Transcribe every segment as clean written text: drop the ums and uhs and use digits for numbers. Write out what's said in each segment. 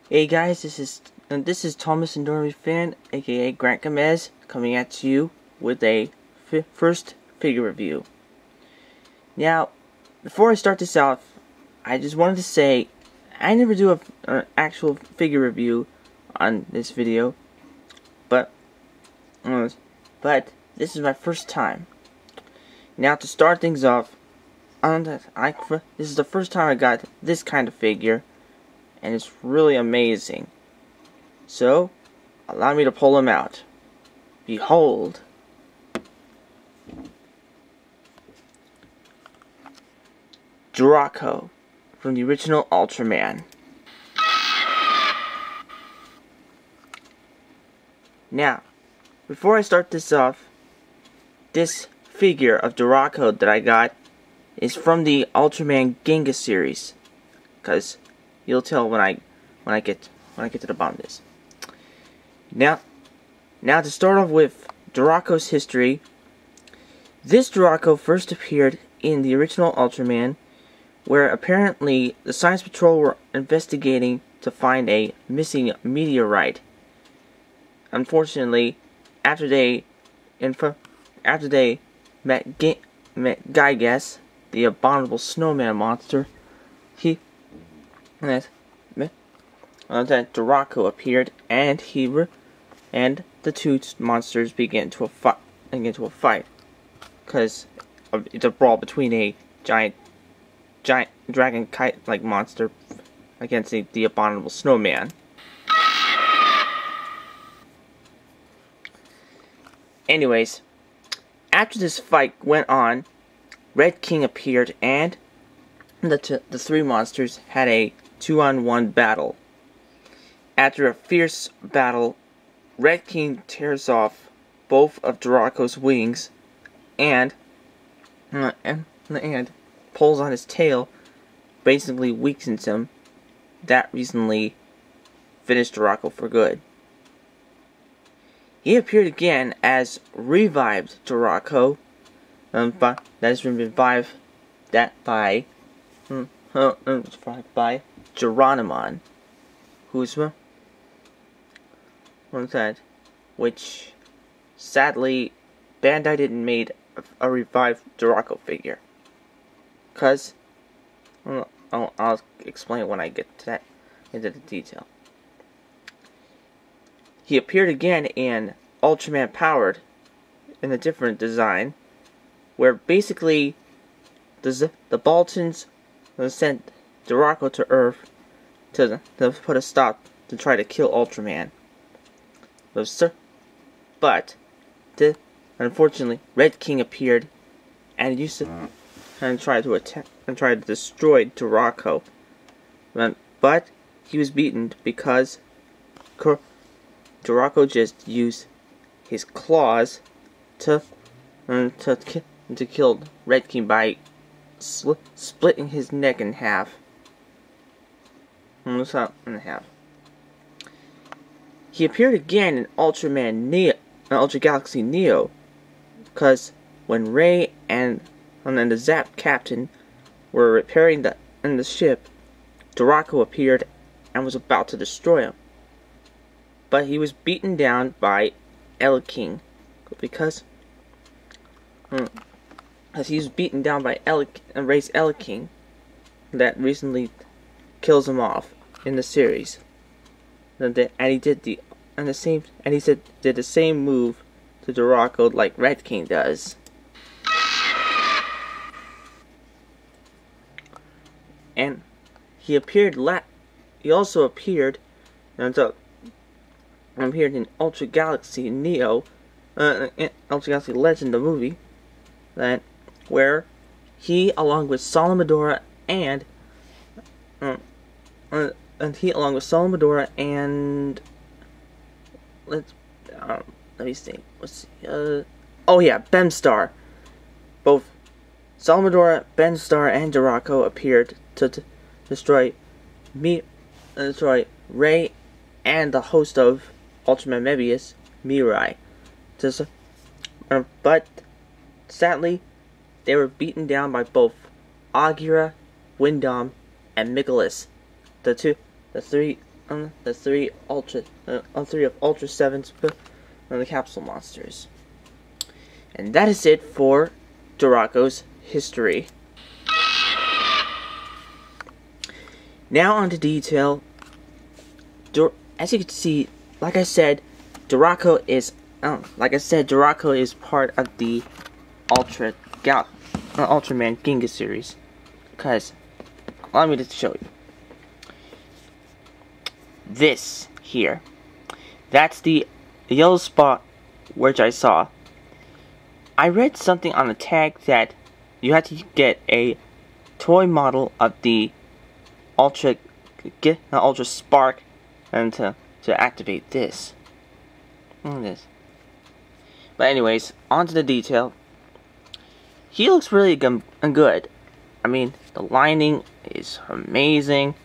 Hey guys, this is Thomas and Dormy Fan, aka Grant Gomez, coming at you with a first figure review. Now, before I start this off, I just wanted to say I never do an actual figure review on this video, but this is my first time. Now, to start things off, this is the first time I got this kind of figure, and it's really amazing. So, allow me to pull him out. Behold. Dorako from the original Ultraman. Now, before I start this off, this figure of Dorako that I got is from the Ultraman Genga series, because you'll tell when I get to the bottom of this. Now to start off with Dorako's history. This Dorako first appeared in the original Ultraman, where apparently the Science Patrol were investigating to find a missing meteorite. Unfortunately, after they met Gygas, the abominable snowman monster, that Dorako appeared, and the two monsters began to a fight, because it's a brawl between a giant dragon kite-like monster against the abominable snowman. Anyways, after this fight went on, Red King appeared, and the three monsters had a 2-on-1 battle. After a fierce battle, Red King tears off both of Dorako's wings and pulls on his tail, basically weakens him. That recently finished Dorako for good. He appeared again as revived Dorako, that has been revived by Geronimon, which sadly Bandai didn't make a revived Dorako figure, cause I'll explain when I get to that into the detail. He appeared again in Ultraman Powered in a different design, where basically the Baltans sent Dorako to Earth to put a stop to try to kill Ultraman. But unfortunately, Red King appeared and tried to destroy Dorako. But he was beaten because Dorako just used his claws to kill Red King by splitting his neck in half. He appeared again in Ultra Galaxy Neo, because when Ray and the Zap Captain were repairing the ship, Dorako appeared and was about to destroy him. But he was beaten down by King, because he was beaten down by Ray's King, that recently kills him off in the series. And he did the same move to Dorako like Red King does. And he also appeared in Ultra Galaxy Neo, Ultra Galaxy Legend, the movie, where he, along with Salamander and let me see. Bemstar. Both Salamander, Bemstar, and Dorako appeared to destroy Ray and the host of Ultraman Mebius, Mirai. But sadly, they were beaten down by both Agira, Windom, and Michaelis, the three the three of Ultra 7's the capsule monsters. And that is it for Dorako's history. Now on to detail. As you can see, like I said, Dorako is part of the Ultraman Ginga series. Because, allow me to show you. This here, that's the yellow spot which I saw. I read something on the tag that you had to get a toy model of the Ultra Spark and to activate this. Look at this. But anyways, on to the detail. He looks really good. I mean, the lining is amazing,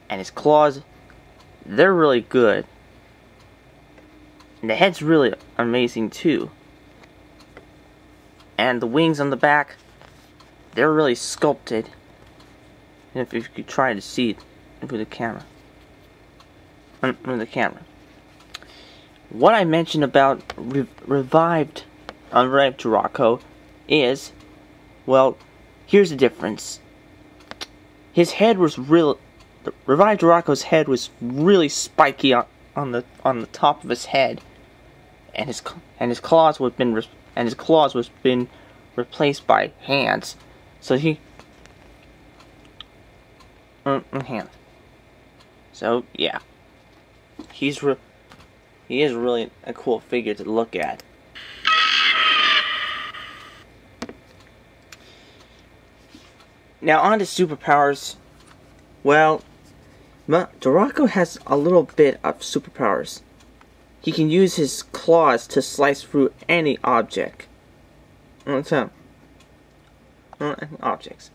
and his claws, they're really good. And the head's really amazing too. And the wings on the back, they're really sculpted. And if you could try to see it with the camera. What I mentioned about revived Dorako is, well, here's the difference. His head was revived Dorako's head was really spiky on the top of his head, and his claws was been replaced by hands. So hands. So yeah, he is really a cool figure to look at. Now on to superpowers. Well, Dorako has a little bit of superpowers. He can use his claws to slice through any object. Objects.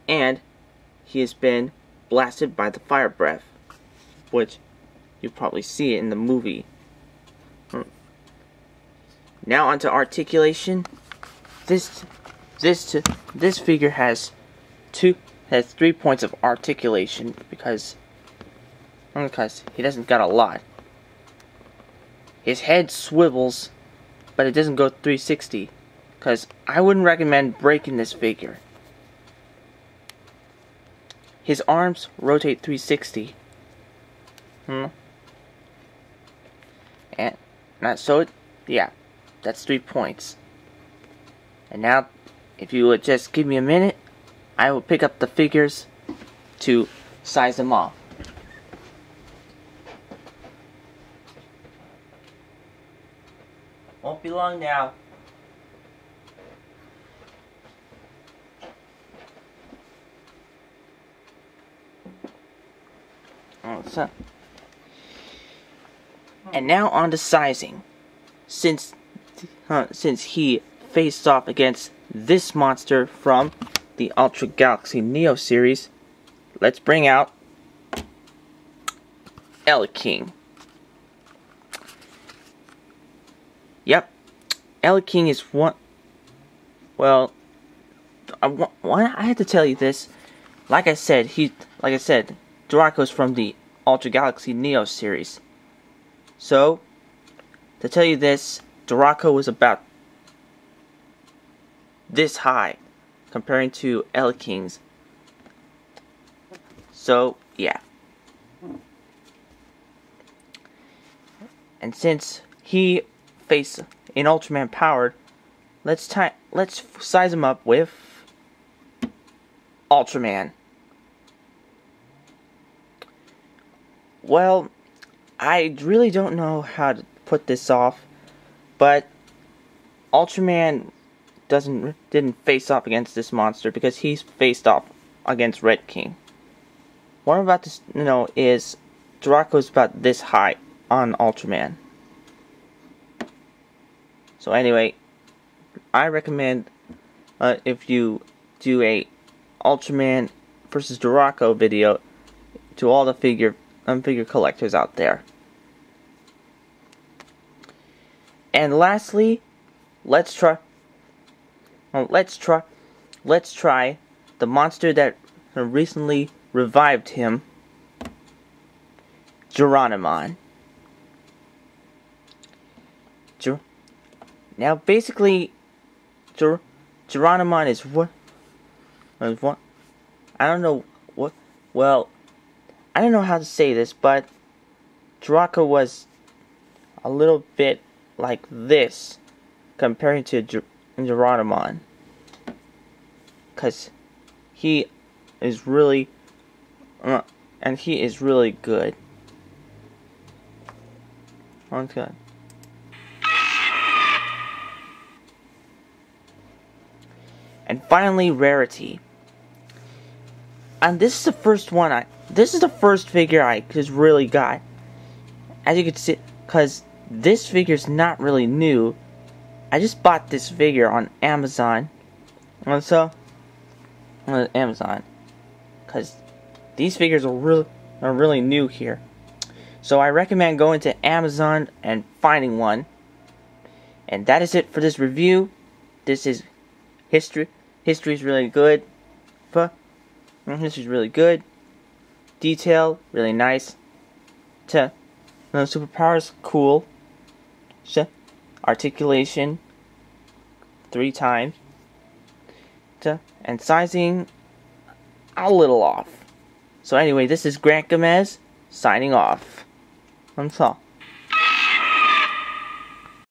And he has been blasted by the fire breath, which you probably see it in the movie. Now onto articulation. This figure has 3 points of articulation because he doesn't got a lot. His head swivels, but it doesn't go 360. Because I wouldn't recommend breaking this figure. His arms rotate 360. And yeah, that's 3 points. And now, if you would just give me a minute, I will pick up the figures to size them off. Won't be long now. And now on to sizing. Since he faced off against this monster from the Ultra Galaxy Neo series, let's bring out King. Yep, King is one. Well, I had to tell you this. Like I said, Dorako's from the Ultra Galaxy Neo series. So, to tell you this, Dorako was about this high, comparing to King's. So, yeah. And since he faced an Ultraman powered, let's size him up with Ultraman. Well, I really don't know how to put this off, but Ultraman didn't face off against this monster because he's faced off against Red King. What I'm about to know is Dorako's about this high on Ultraman. So anyway, I recommend if you do a Ultraman versus Dorako video to all the figure collectors out there. And lastly, let's try the monster that recently revived him, Geronimon. Now, basically, Geronimon is what? I don't know what. Well, I don't know how to say this, but Dorako was a little bit like this compared to Geronimon, because he is really and he is really good. Okay. And finally, Rarity. And this is the first one this is the first figure I just really got. As you can see, because this figure is not really new. I just bought this figure on Amazon. And so, on Amazon, because these figures are really new here. So I recommend going to Amazon and finding one. And that is it for this review. This is history. History is really good. History is really good. Detail, really nice. Superpowers, cool. Articulation, 3 times. And sizing, a little off. So anyway, this is Grant Gomez signing off. That's all.